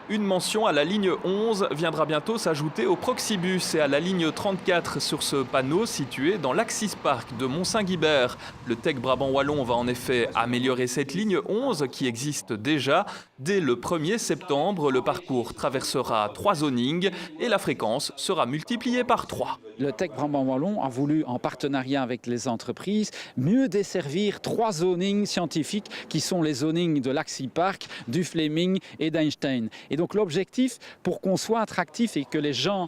Une mention à la ligne 11 viendra bientôt s'ajouter au Proxibus et à la ligne 34 sur ce panneau situé dans l'Axis Park de Mont-Saint-Guibert. Le Tech Brabant Wallon va en effet améliorer cette ligne 11 qui existe déjà. Dès le 1er septembre, le parcours traversera 3 zonings et la fréquence sera multipliée par 3. Le Tech Brabant Wallon a voulu, en partenariat avec les entreprises, mieux desservir 3 zonings scientifiques qui sont les zonings de l'Axis Park, du Fleming et d'Einstein. Et donc l'objectif, pour qu'on soit attractif et que les gens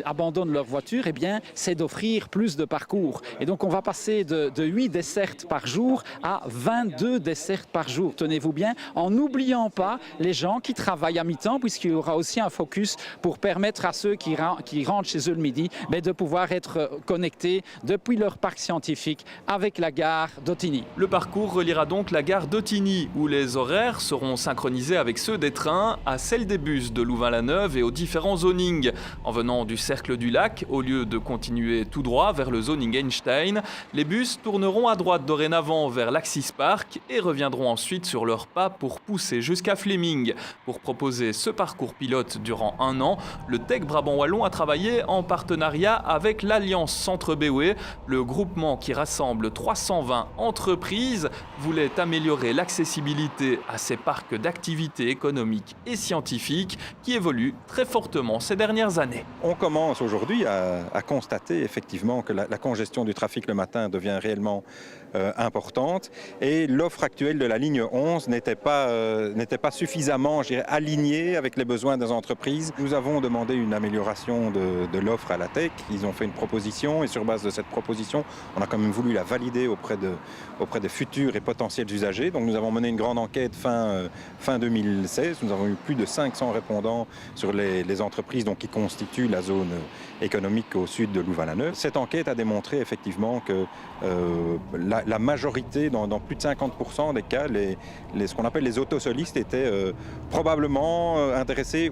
abandonnent leur voiture, eh bien, c'est d'offrir plus de parcours. Et donc on va passer de 8 dessertes par jour à 22 dessertes par jour, tenez-vous bien, en n'oubliant pas les gens qui travaillent à mi-temps, puisqu'il y aura aussi un focus pour permettre à ceux qui rentrent chez eux le midi de pouvoir être connectés depuis leur parc scientifique avec la gare d'Ottignies. Le parcours reliera donc la gare d'Ottignies, où les horaires seront synchronisés avec ceux des trains, à celle des bus de Louvain-la-Neuve et aux différents zonings. En venant du Cercle du Lac, au lieu de continuer tout droit vers le zoning Einstein, les bus tourneront à droite dorénavant vers l'Axis Park et reviendront ensuite sur leurs pas pour pousser jusqu'à Fleming. Pour proposer ce parcours pilote durant 1 an, le Tech Brabant Wallon a travaillé en partenariat avec l'Alliance Centre BOE. Le groupement qui rassemble 320 entreprises voulait améliorer l'accessibilité à ces parcs d'activités économiques et scientifiques qui évoluent très fortement ces dernières années. On commence aujourd'hui à constater effectivement que la congestion du trafic le matin devient réellement importante et l'offre actuelle de la ligne 11 n'était pas suffisamment, je dirais, alignée avec les besoins des entreprises. Nous avons demandé une amélioration de l'offre à la Tech. Ils ont fait une proposition et sur base de cette proposition, on a quand même voulu la valider auprès des futurs et potentiels usagers. Donc nous avons mené une grande enquête fin 2016. Nous avons eu plus de 500 répondants sur les entreprises qui constituent la zone économique au sud de Louvain-la-Neuve. Cette enquête a démontré effectivement que la majorité, dans plus de 50% des cas, ce qu'on appelle les autosolistes étaient probablement intéressés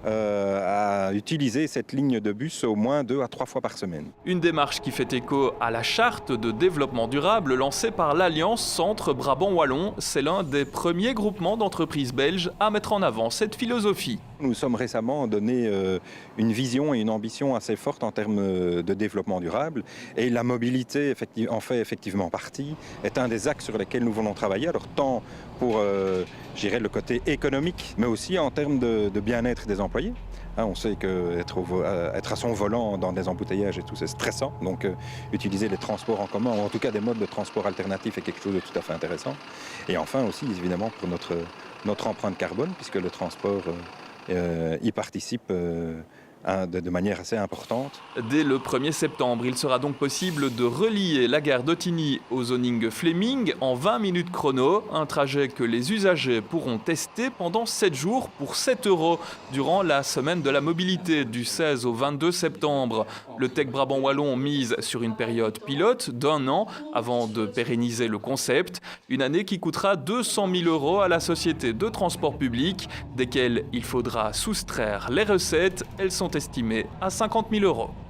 à utiliser cette ligne de bus au moins 2 à 3 fois par semaine. Une démarche qui fait écho à la charte de développement durable lancée par l'Alliance Centre Brabant Wallon. C'est l'un des premiers groupements d'entreprises belges à mettre en avant cette philosophie. Nous sommes récemment donné une vision et une ambition assez forte en termes de développement durable et la mobilité en fait effectivement partie, est un des axes sur lesquels nous voulons travailler, alors tant pour le côté économique, mais aussi en termes de bien-être des employés. On sait qu'être à son volant dans des embouteillages et tout, c'est stressant. Donc utiliser les transports en commun, ou en tout cas des modes de transport alternatifs, est quelque chose de tout à fait intéressant. Et enfin aussi, évidemment, pour notre empreinte carbone, puisque le transport y participe de manière assez importante. Dès le 1er septembre, il sera donc possible de relier la gare d'Ottignies au zoning Fleming en 20 minutes chrono, un trajet que les usagers pourront tester pendant 7 jours pour 7 € durant la semaine de la mobilité du 16 au 22 septembre. Le Tech Brabant Wallon mise sur une période pilote d'1 an avant de pérenniser le concept, une année qui coûtera 200 000 € à la société de transport public, desquelles il faudra soustraire les recettes. Elles sont estimées à 50 000 €.